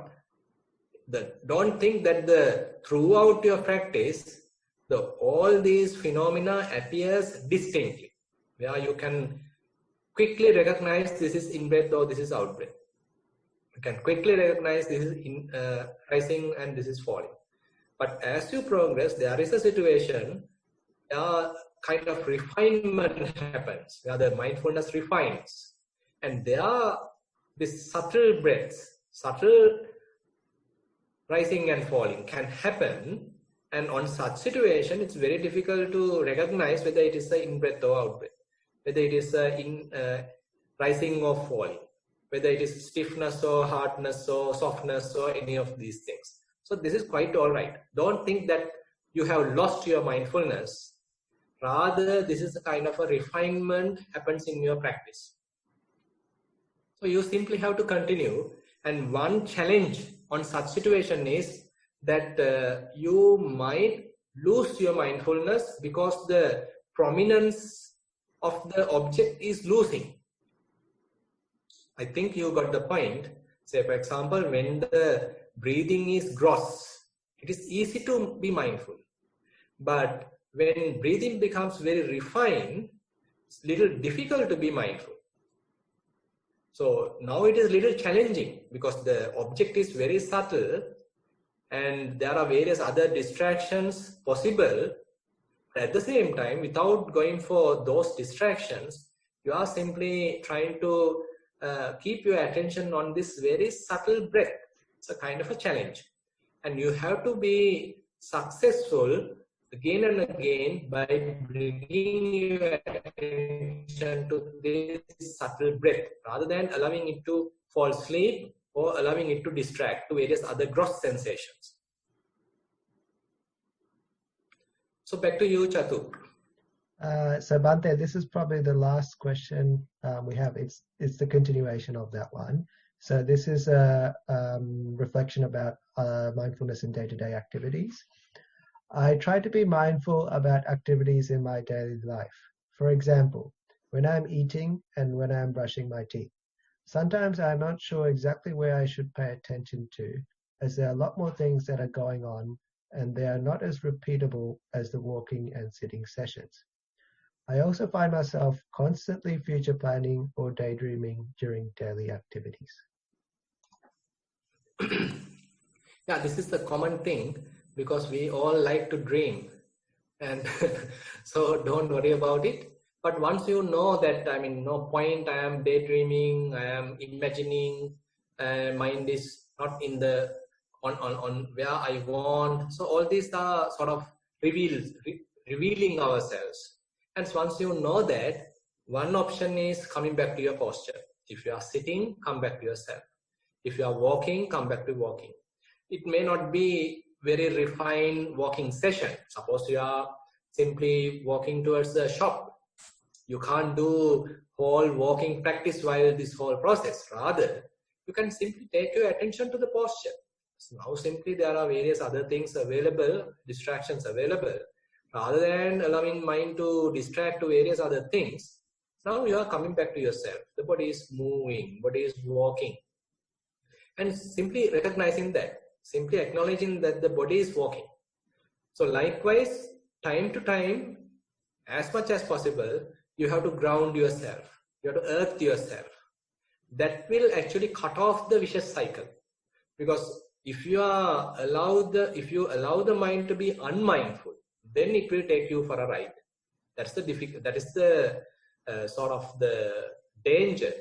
don't think that throughout your practice, all these phenomena appears distinctly, where you can quickly recognize this is in-breath or this is out-breath. You can quickly recognize this is rising and this is falling. But as you progress, there is a situation where kind of refinement happens, where the mindfulness refines. And there are these subtle breaths, subtle rising and falling can happen. And on such situation, it's very difficult to recognize whether it is in-breath or out-breath, whether it is rising or falling, whether it is stiffness or hardness or softness or any of these things. So this is quite all right. Don't think that you have lost your mindfulness. Rather, this is a kind of a refinement happens in your practice. So you simply have to continue. And one challenge on such situation is that you might lose your mindfulness because the prominence of the object is losing. I think you got the point. Say, for example, when the breathing is gross, it is easy to be mindful. But when breathing becomes very refined, it's little difficult to be mindful. So now it is little challenging because the object is very subtle and there are various other distractions possible. At the same time, without going for those distractions, you are simply trying to keep your attention on this very subtle breath. It's a kind of a challenge. And you have to be successful again and again by bringing your attention to this subtle breath rather than allowing it to fall asleep or allowing it to distract to various other gross sensations. So back to you, Chatu. So Bhante, this is probably the last question we have. It's the continuation of that one. So this is a reflection about mindfulness in day-to-day activities. I try to be mindful about activities in my daily life. For example, when I'm eating and when I'm brushing my teeth. Sometimes I'm not sure exactly where I should pay attention to, as there are a lot more things that are going on and they are not as repeatable as the walking and sitting sessions. I also find myself constantly future planning or daydreaming during daily activities. Yeah, this is the common thing because we all like to dream, and so don't worry about it. But once you know that, I mean, no point, I am daydreaming, I am imagining, mind is not in the on where I want. So all these are sort of revealing ourselves. And once you know that, one option is coming back to your posture. If you are sitting, come back to yourself. If you are walking, come back to walking. It may not be very refined walking session. Suppose you are simply walking towards the shop. You can't do whole walking practice while this whole process. Rather, you can simply take your attention to the posture. So now simply there are various other things available, distractions available. Rather than allowing mind to distract to various other things, now you are coming back to yourself. The body is moving, body is walking. And simply recognizing that, simply acknowledging that the body is walking. So likewise, time to time, as much as possible, you have to ground yourself. You have to earth yourself. That will actually cut off the vicious cycle. Because if you allow the mind to be unmindful, then it will take you for a ride. That is the sort of the danger.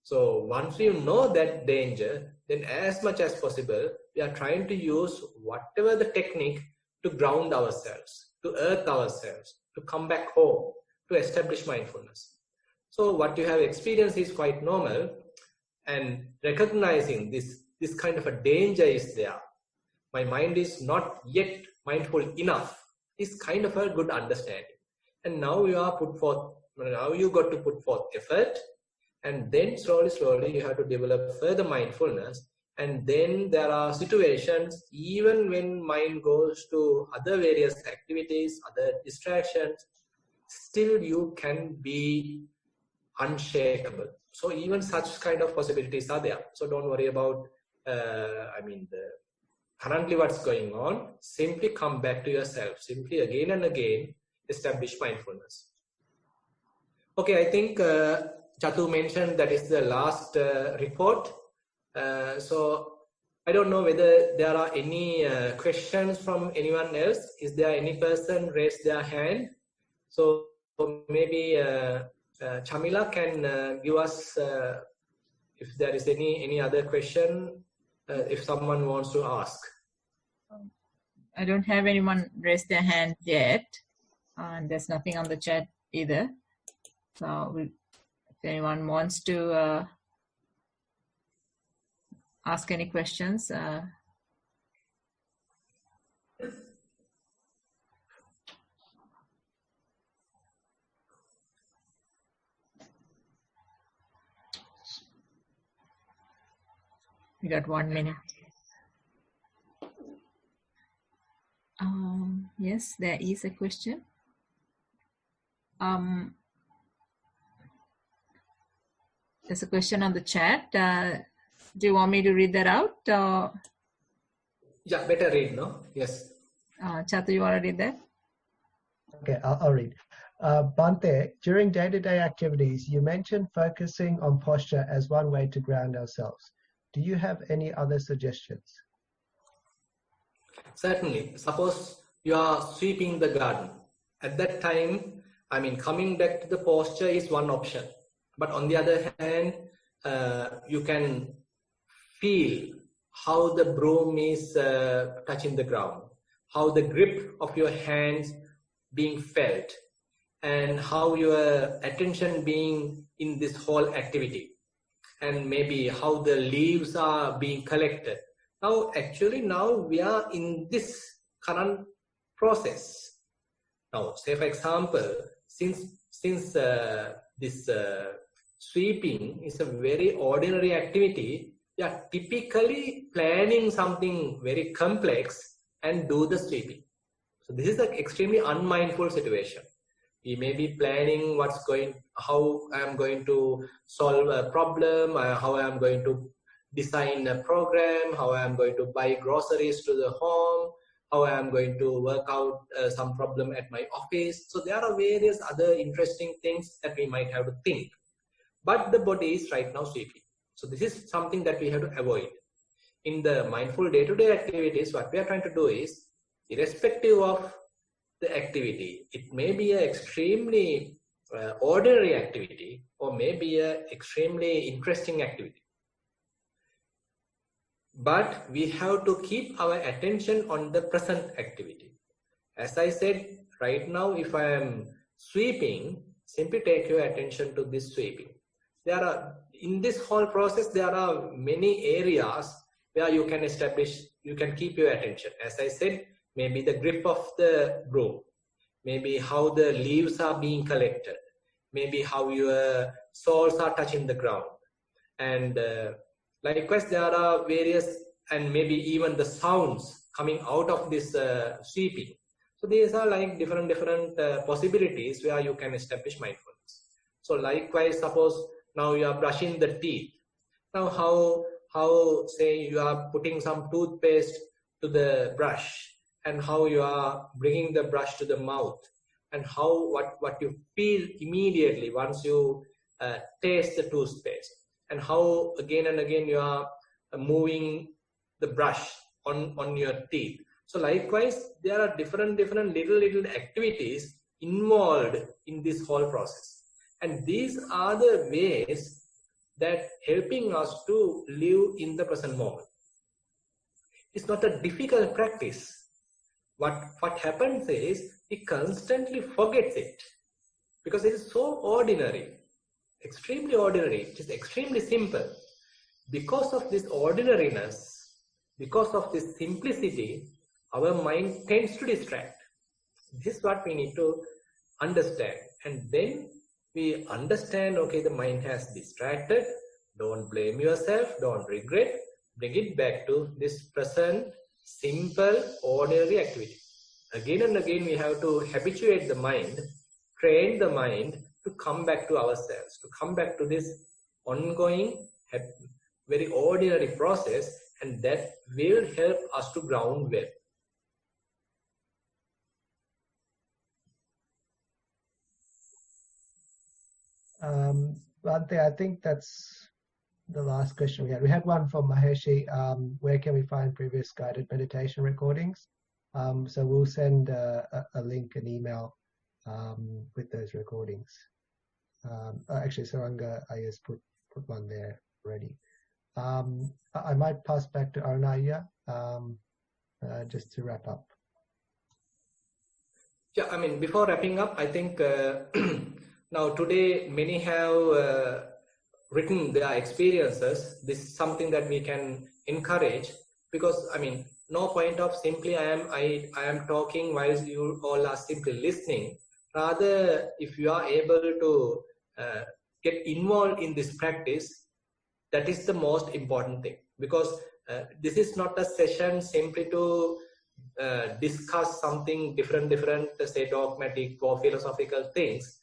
So once you know that danger, then as much as possible, we are trying to use whatever the technique to ground ourselves, to earth ourselves, to come back home, to establish mindfulness. So what you have experienced is quite normal. and recognizing this kind of a danger is there. My mind is not yet mindful enough is kind of a good understanding. And now you got to put forth effort, and then slowly you have to develop further mindfulness. And then there are situations, even when mind goes to other various activities, other distractions, still you can be unshakable. So even such kind of possibilities are there. So don't worry about, currently what's going on. Simply come back to yourself. Simply again and again establish mindfulness. Okay, I think Chatu mentioned that is the last report. So I don't know whether there are any questions from anyone else. Is there any person raise their hand? So maybe Chamila can give us if there is any other question, if someone wants to ask. I don't have anyone raise their hand yet, and there's nothing on the chat either. So if anyone wants to ask any questions, we got 1 minute. Yes, there is a question. There's a question on the chat. Do you want me to read that out? Yeah, better read, no? Yes. Chatu, you want to read that? Okay, I'll read. Bhante, during day-to-day activities, you mentioned focusing on posture as one way to ground ourselves. Do you have any other suggestions? Certainly. Suppose you are sweeping the garden. At that time, coming back to the posture is one option. But on the other hand, you can feel how the broom is touching the ground, how the grip of your hands being felt, and how your attention being in this whole activity, and maybe how the leaves are being collected. Now we are in this current process. Now, say for example, since this sweeping is a very ordinary activity, we are typically planning something very complex and do the sweeping. So this is an extremely unmindful situation. We may be planning how I am going to solve a problem, how I am going to design a program, how I am going to buy groceries to the home, how I am going to work out some problem at my office. So there are various other interesting things that we might have to think. But the body is right now sweeping. So this is something that we have to avoid. In the mindful day-to-day activities, what we are trying to do is, irrespective of the activity, it may be an extremely ordinary activity or maybe an extremely interesting activity. But we have to keep our attention on the present activity. As I said, right now, if I am sweeping, simply take your attention to this sweeping. In this whole process, there are many areas where you can keep your attention. As I said, maybe the grip of the broom, maybe how the leaves are being collected, maybe how your soles are touching the ground. And likewise, there are various, and maybe even the sounds coming out of this sweeping. So these are like different possibilities where you can establish mindfulness. So likewise, suppose now you are brushing the teeth. Now how say you are putting some toothpaste to the brush, and how you are bringing the brush to the mouth, and what you feel immediately once you taste the toothpaste, and how again and again you are moving the brush on your teeth. So likewise, there are different little activities involved in this whole process, and these are the ways that helping us to live in the present moment. It's not a difficult practice. What happens is we constantly forget it because it is so ordinary, extremely ordinary. It is extremely simple. because of this ordinariness, because of this simplicity, our mind tends to distract. This is what we need to understand. And then we understand, okay, the mind has distracted. Don't blame yourself. Don't regret. Bring it back to this present, simple, ordinary activity. Again and again, we have to habituate the mind, train the mind to come back to ourselves, to come back to this ongoing, very ordinary process, and that will help us to ground well. Bhante, I think that's the last question we had. We had one from Maheshi. Where can we find previous guided meditation recordings? So we'll send a link, an email with those recordings. Actually, Saranga, I just put one there already. I might pass back to Arunaya just to wrap up. Yeah, I mean, before wrapping up, I think now today many have written their experiences. This is something that we can encourage, because I mean, no point of simply I am talking while you all are simply listening. Rather, if you are able to get involved in this practice, that is the most important thing, because this is not a session simply to discuss something different, say dogmatic or philosophical things.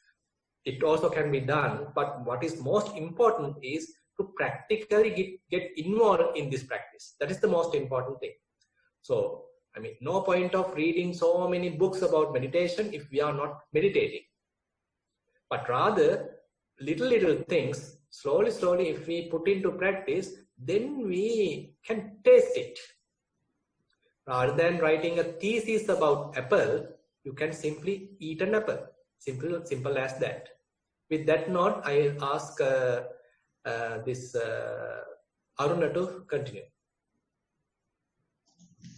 It also can be done, but what is most important is to practically get involved in this practice. That is the most important thing. So, I mean, no point of reading so many books about meditation if we are not meditating. But rather, little things, slowly, if we put into practice, then we can taste it. Rather than writing a thesis about apple, you can simply eat an apple. Simple as that. With that note, I ask Aruna to continue.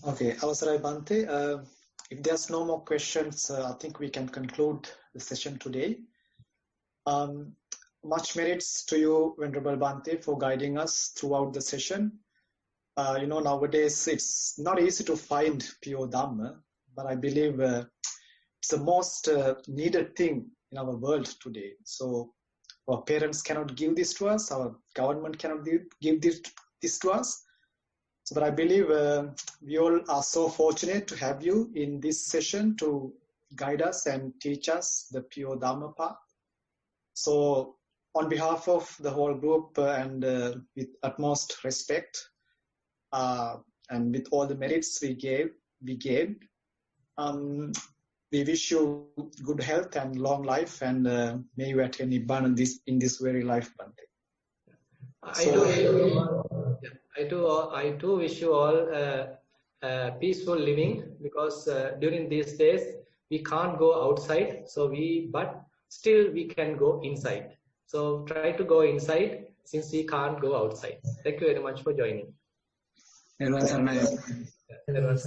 Okay, Avasarai Bhante. If there's no more questions, I think we can conclude the session today. Much merits to you, Venerable Bhante, for guiding us throughout the session. Nowadays it's not easy to find pure Dhamma, but I believe it's the most needed thing in our world today. So our parents cannot give this to us, our government cannot give this to us. So but I believe we all are so fortunate to have you in this session to guide us and teach us the pure Dhamma path. So on behalf of the whole group and with utmost respect and with all the merits we gave, we wish you good health and long life, and may you attain Nibbana in this very life, Bhante. I too wish you all peaceful living, because during these days we can't go outside, but still we can go inside. So try to go inside since we can't go outside. Thank you very much for joining. Everyone,